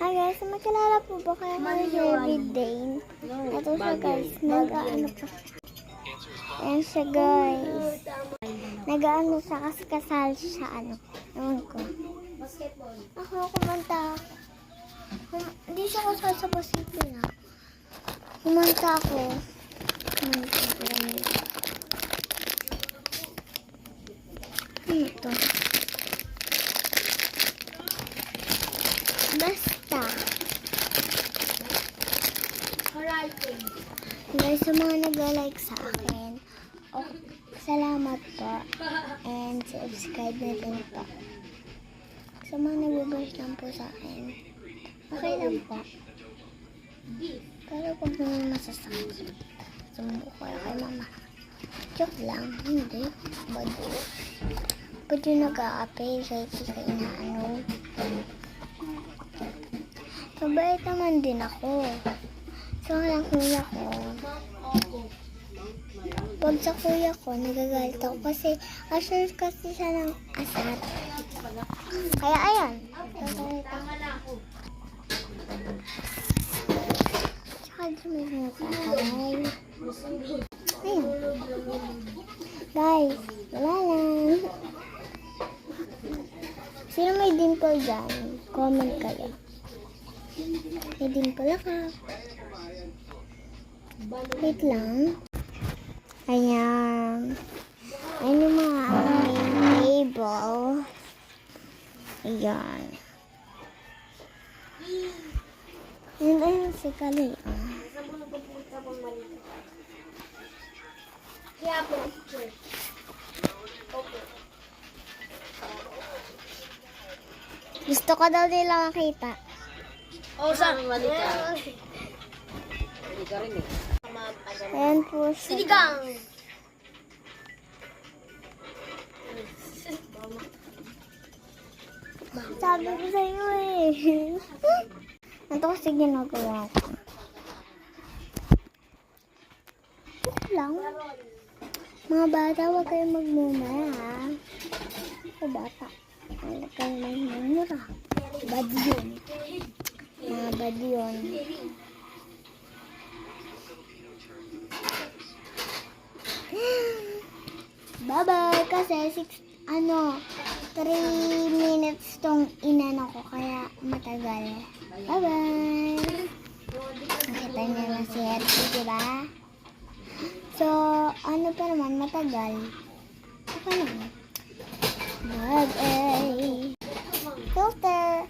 Hi guys, magkalala po ba kayo kay Heavy Dane? Ito siya guys, nag-ano pa siya. Ayan siya guys. Nag-ano siya kasi kasal siya ano. Ewan ko. Ako kumanta ako. Hindi siya kasal sa basketball na. Kumanta ako. Ito. Basta. Guys, sa mga nag-like sa akin, salamat po. And subscribe na din po. Sa mga nag-brush lang po sa akin, okay lang po. Pero kung may masasakit, sumuko kayo kay mama. Joke lang, hindi. Bado. Ba't yung nag-a-apply kahit di ka inaano? Mabait naman din ako. So, lang kuya ko. Pag sa kuya ko, nagagalit ako kasi asar kasi siya ng asar. Kaya ayan. Nagagalit ako. Tsaka dito may nagkakaway. Ayun. Guys, wala lang. Sino may dimple dyan? Comment kayo. May dimple ako. Wait lang. Ayan. Ayan yung mga aming table. Ayan. Ayan si Kali. Gusto ko daw nila makita. Saan? Mali ka. Mali ka rin eh. Ayan po siya. Sinigang! Sabi ko sa iyo eh. Ito kasi ginagawa ko. Ito lang. Mga bata, huwag kayong magmumura ha. Mga bata, huwag kayong magmumura. Bad yun. Mga bad yun. Bye-bye! Kasi 3 minutes tong inano ko, kaya matagal. Bye-bye! Nakita niyo na si Hershey, diba? So, ano pa naman, matagal. Okay naman. Bye-bye! Filter!